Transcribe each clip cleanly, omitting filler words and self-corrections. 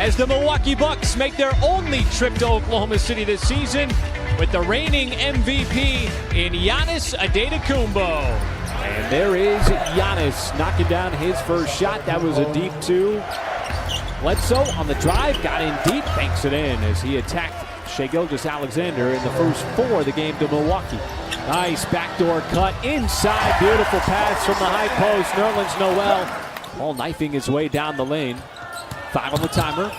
as the Milwaukee Bucks make their only trip to Oklahoma City this season with the reigning MVP in Giannis Antetokounmpo. And there is Giannis knocking down his first shot. That was a deep two. Bledsoe on the drive, got in deep, banks it in as he attacked Shai Gilgeous-Alexander in the first 4 of the game to Milwaukee. Nice backdoor cut inside, beautiful pass from the high post. Nerlens Noel, all knifing his way down the lane. 5 on the timer,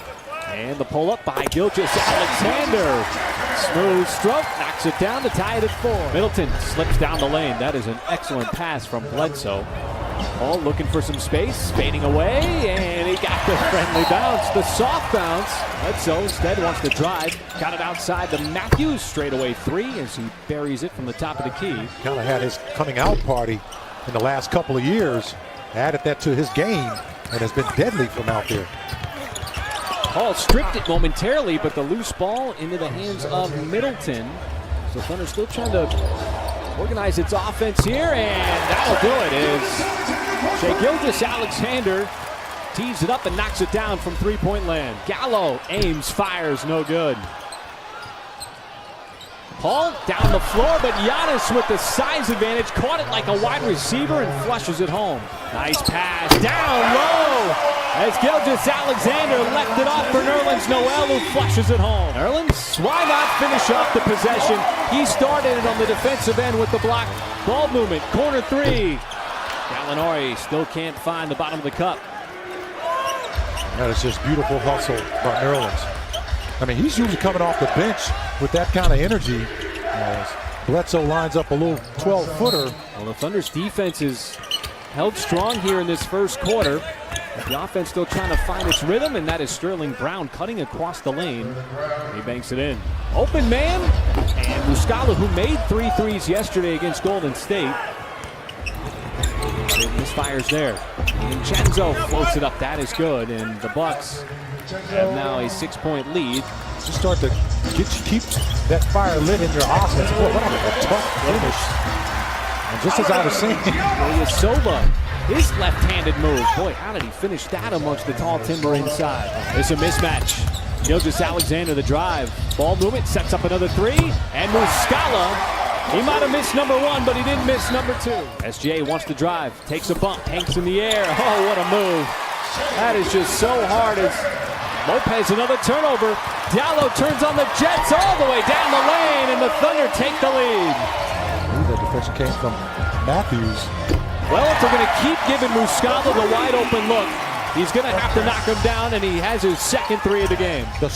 and the pull-up by Gilgeous-Alexander. Smooth stroke, knocks it down to tie it at 4. Middleton slips down the lane. That is an excellent pass from Bledsoe. Paul looking for some space, fading away, and he got the friendly bounce, the soft bounce. Bledsoe instead wants to drive. Got it outside the Matthews straightaway 3 as he buries it from the top of the key. Kind of had his coming out party in the last couple of years. Added that to his game and has been deadly from out there. Paul stripped it momentarily, but the loose ball into the hands of Middleton. So Thunder still trying to organize its offense here, and that'll do it as Shai Gilgeous-Alexander tees it up and knocks it down from three-point land. Gallo aims, fires, no good. Paul down the floor, but Giannis with the size advantage caught it like a wide receiver and flushes it home. Nice pass down low as Gilgeous-Alexander left it off for Nerlens Noel, who flushes it home. Nerlens, why not finish off the possession? He started it on the defensive end with the block. Ball movement, corner 3. Gallinari still can't find the bottom of the cup. That is just beautiful hustle by Nerlens. I mean, he's usually coming off the bench with that kind of energy. Bledsoe lines up a little 12-footer. Well, the Thunder's defense is held strong here in this first quarter. But the offense still trying to find its rhythm, and that is Sterling Brown cutting across the lane. He banks it in. Open man, and Muscala, who made 3 threes yesterday against Golden State. Misfires there. Vincenzo floats it up. That is good, and the Bucks have now a 6-point lead. Just start to keep that fire lit in your offense. Boy, what a tough finish. And just as I was saying, Ilyasova, his left-handed move. Boy, how did he finish that amongst the tall timber inside? It's a mismatch. Gilgeous-Alexander the drive. Ball movement, sets up another 3. And Muscala, he might have missed number 1, but he didn't miss number 2. SGA wants to drive, takes a bump, hangs in the air. Oh, what a move. That is just so hard as Lopez, another turnover. Diallo turns on the Jets all the way down the lane, and the Thunder take the lead. The deflection came from Matthews. Well, if they're going to keep giving Muscala the wide open look, he's going to have to knock him down, and he has his second 3 of the game. The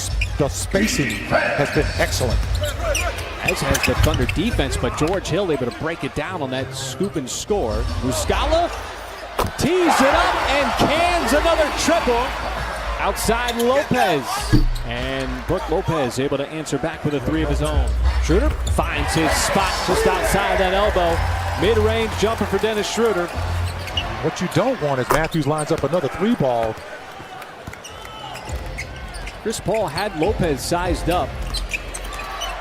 spacing has been excellent. As has the Thunder defense, but George Hill able to break it down on that scoop and score. Muscala tees it up and cans another triple. Outside Lopez, and Brook Lopez able to answer back with a 3 of his own. Schroeder finds his spot just outside that elbow. Mid-range jumper for Dennis Schroeder. What you don't want is Matthews lines up another 3-ball. Chris Paul had Lopez sized up.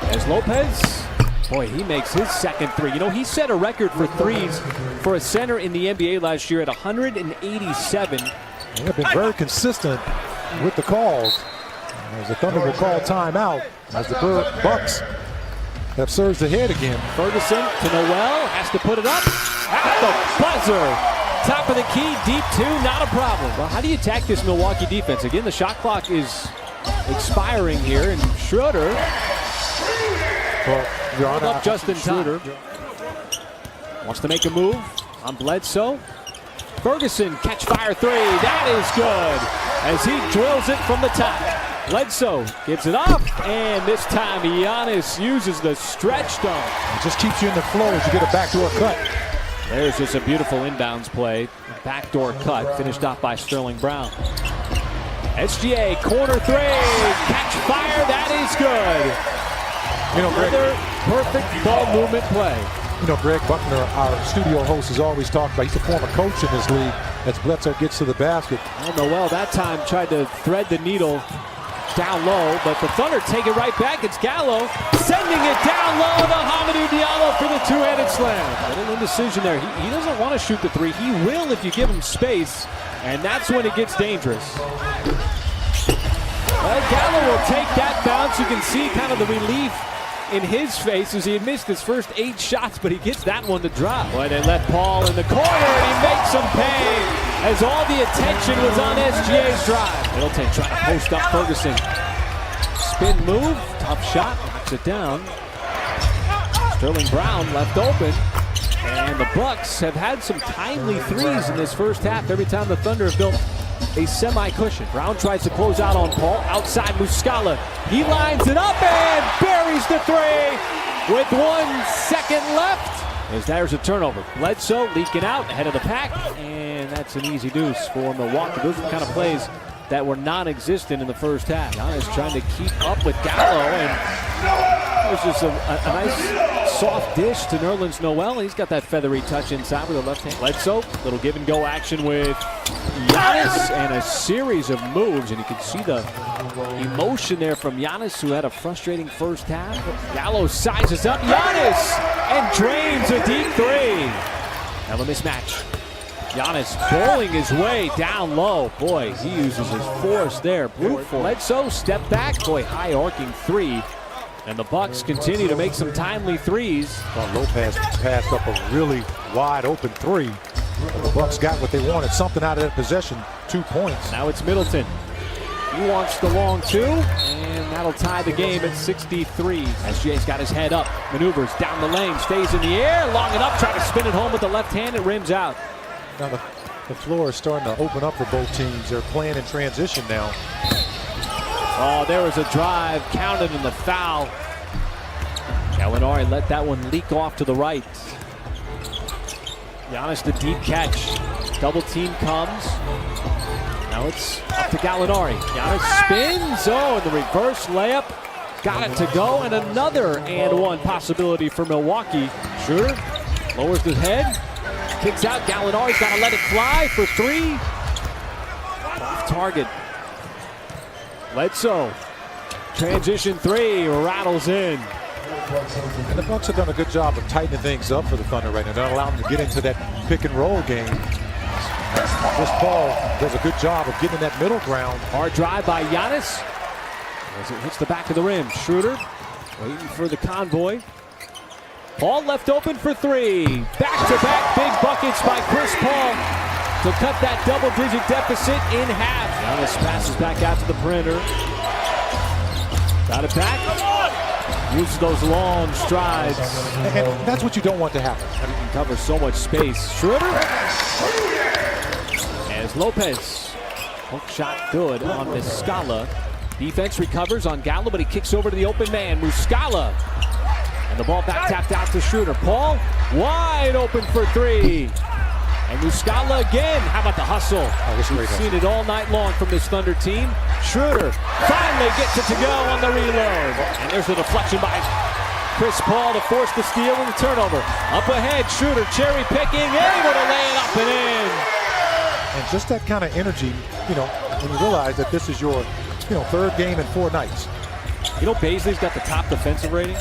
As Lopez, boy, he makes his second 3. You know, he set a record for threes for a center in the NBA last year at 187. They've been very consistent with the calls. As the Thunder will call timeout as the Bucks have surged ahead again. Ferguson to Noel, has to put it up at the buzzer. Top of the key, deep 2, not a problem. Well, how do you attack this Milwaukee defense? Again, the shot clock is expiring here, and Schroeder pulled up just in time. Wants to make a move on Bledsoe. Ferguson, catch fire 3, that is good, as he drills it from the top. Bledsoe gives it up, and this time Giannis uses the stretch dunk. It just keeps you in the flow as you get a backdoor cut. There's just a beautiful inbounds play. Backdoor cut, finished off by Sterling Brown. SGA, corner 3, catch fire, that is good. You know, Greg, another perfect ball movement play. You know, Greg Buckner, our studio host, has always talked about, he's a former coach in this league, as Bledsoe gets to the basket. Well, Noel that time tried to thread the needle down low, but the Thunder take it right back. It's Gallo sending it down low to Hamidou Diallo for the 2-handed slam. A little indecision there. He doesn't want to shoot the 3. He will if you give him space, and that's when it gets dangerous. Gallo will take that bounce. You can see kind of the relief in his face as he had missed his first 8 shots, but he gets that one to drop. Boy, they left Paul in the corner, and he makes him pay as all the attention was on SGA's drive. Middleton trying to post up Ferguson. Spin move, tough shot, knocks it down. Sterling Brown left open, and the Bucks have had some timely threes in this first half. Every time the Thunder have built a semi-cushion. Brown tries to close out on Paul. Outside Muscala. He lines it up and buries the 3 with 1 second left. As there's a turnover. Bledsoe leaking out ahead of the pack, and that's an easy deuce for Milwaukee. Those are the kind of plays that were non-existent in the first half. Giannis trying to keep up with Gallo, and there's just a nice soft dish to Nerlens Noel. He's got that feathery touch inside with the left hand. Bledsoe, little give and go action with Giannis, and a series of moves, and you can see the emotion there from Giannis, who had a frustrating first half. Gallo sizes up Giannis and drains a deep 3. Now the mismatch. Giannis bowling his way down low. Boy, he uses his force there. Brute force. Bledsoe step back. Boy, high arcing 3. And the Bucks continue to make some timely threes. Well, Lopez passed up a really wide open 3. The Bucks got what they wanted, something out of that possession, 2 points. Now it's Middleton. He wants the long 2, and that'll tie the game at 63. SGA's got his head up, maneuvers down the lane, stays in the air, long enough, trying to spin it home with the left hand, it rims out. Now the floor is starting to open up for both teams. They're playing in transition now. Oh, there was a drive, counted in the foul. Gallinari let that one leak off to the right. Giannis the deep catch. Double team comes. Now it's up to Gallinari. Giannis spins. Oh, and the reverse layup. Got it to go, and another and one possibility for Milwaukee. Schroeder lowers the head. Kicks out. Gallinari's got to let it fly for 3. Off target. Bledsoe. Transition 3. Rattles in. And the Bucks have done a good job of tightening things up for the Thunder right now. They're not allowing them to get into that pick and roll game. Chris Paul does a good job of getting that middle ground. Hard drive by Giannis as it hits the back of the rim. Schroeder waiting for the convoy. Paul left open for 3. Back-to-back big buckets by Chris Paul to cut that double-digit deficit in half. Giannis passes back out to the perimeter. Got it back. Uses those long strides. And that's what you don't want to happen. He can cover so much space. Schroeder. As Lopez. Hook shot good on Muscala. Defense recovers on Gallo, but he kicks over to the open man, Muscala. And the ball back tapped out to Schroeder. Paul wide open for 3. And Muscala again. How about the hustle? We've seen it all night long from this Thunder team. Schroeder finally gets it to go on the reload. And there's the deflection by Chris Paul to force the steal and the turnover. Up ahead, Schroeder cherry picking, able to lay it up and in. And just that kind of energy, when you realize that this is your, 3rd game in 4 nights. Baisley's got the top defensive rating.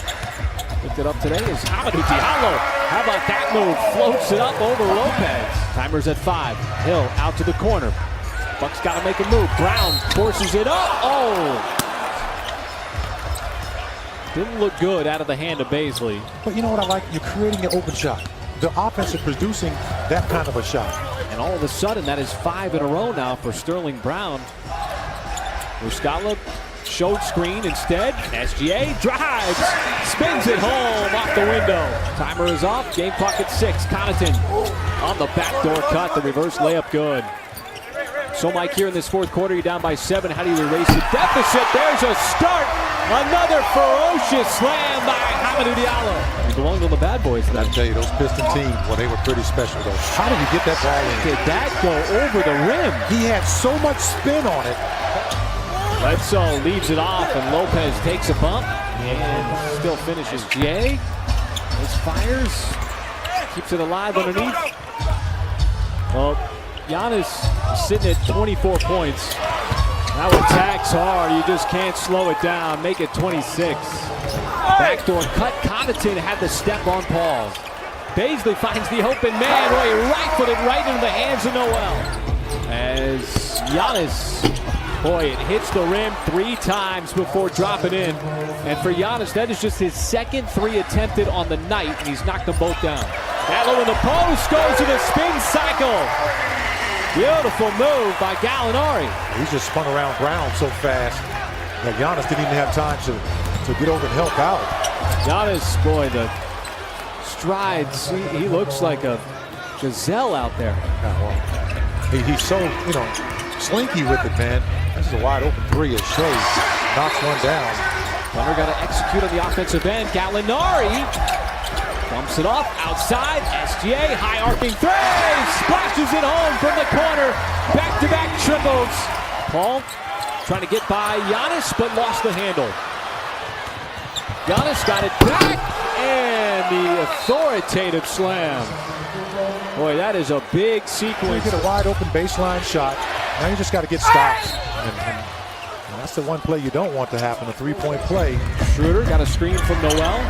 Picked it up today is Hamidou Diallo. How about that move? Floats it up over Lopez. Timer's at 5. Hill out to the corner. Bucks got to make a move. Brown forces it up. Oh! Didn't look good out of the hand of Baisley. But you know what I like? You're creating an open shot. The offense is producing that kind of a shot. And all of a sudden, that is 5 in a row now for Sterling Brown. Muscala showed screen instead. SGA drives, spins it home off the window. Timer is off. Game clock at 6. Connaughton on the backdoor cut. The reverse layup good. So, Mike, here in this 4th quarter, you're down by 7. How do you erase the deficit? There's a start. Another ferocious slam by Hamidou Diallo. He belonged on the bad boys. I tell you, those Piston teams, well, they were pretty special, though. How did he get that ball in? Did that go over the rim? He had so much spin on it. Bledsoe leaves it off, and Lopez takes a bump and still finishes. Jay fires, keeps it alive underneath. Well, Giannis sitting at 24 points. Now attacks hard. You just can't slow it down. Make it 26. Backdoor cut. Connaughton had the step on Paul. Baisley finds the open man. Roy right-footed right into the hands of Noel. As Giannis Boy, it hits the rim 3 times before dropping in. And for Giannis, that is just his second 3 attempted on the night, and he's knocked them both down. Gallo in the post, goes to the spin cycle. Beautiful move by Gallinari. He just spun around Brown so fast that Giannis didn't even have time to get over and help out. Giannis, boy, the strides, he looks like a gazelle out there. He's so, slinky with it, man. This is a wide open 3 as Shea knocks one down. Thunder got to execute on the offensive end. Gallinari dumps it off outside. SGA, high arcing 3, splashes it home from the corner. Back-to-back triples. Paul trying to get by Giannis, but lost the handle. Giannis got it back, and the authoritative slam. Boy, that is a big sequence. You get a wide open baseline shot. Now you just got to get stops. And that's the one play you don't want to happen, a 3-point play. Schroeder got a screen from Noel.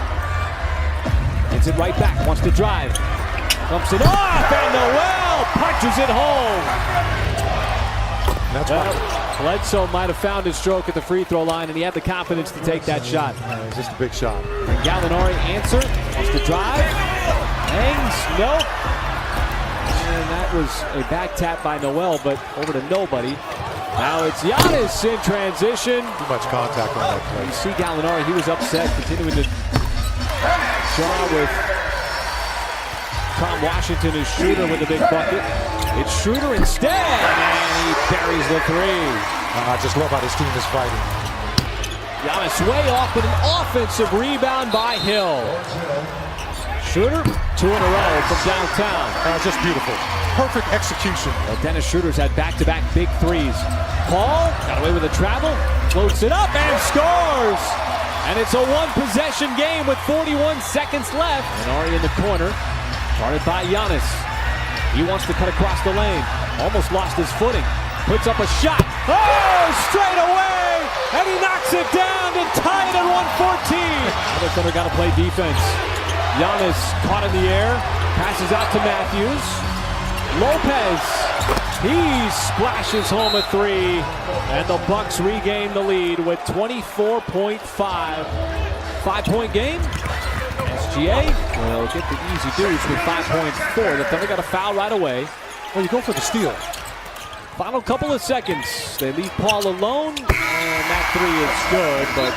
Gets it right back, wants to drive. Dumps it off, and Noel punches it home. That's Bledsoe might have found his stroke at the free throw line, and he had the confidence to take that shot. It's just a big shot. And Gallinari answer, wants to drive. Hangs, nope. And that was a back tap by Noel, but over to nobody. Now it's Giannis in transition. Too much contact on that play. You see Gallinari, he was upset, continuing to draw with Tom Washington as Schroeder with the big bucket. It's Schroeder instead, and he buries the 3. I just love how this team is fighting. Giannis way off, but an offensive rebound by Hill. Schroeder, 2 in a row from downtown. Just beautiful. Perfect execution. Well, Dennis Schroeder's had back-to-back big 3s. Paul got away with a travel, floats it up and scores. And it's a 1-possession game with 41 seconds left. And Ari in the corner, guarded by Giannis. He wants to cut across the lane. Almost lost his footing. Puts up a shot. Oh, straight away! And he knocks it down to tie it at 114. The Thunder got to play defense. Giannis caught in the air, passes out to Matthews. Lopez, he splashes home a 3, and the Bucks regain the lead with 24.5. 5-point game. SGA will get the easy deuce with 5.4. The Thunder got a foul right away. Well, you go for the steal. Final couple of seconds. They leave Paul alone, and that 3 is good, but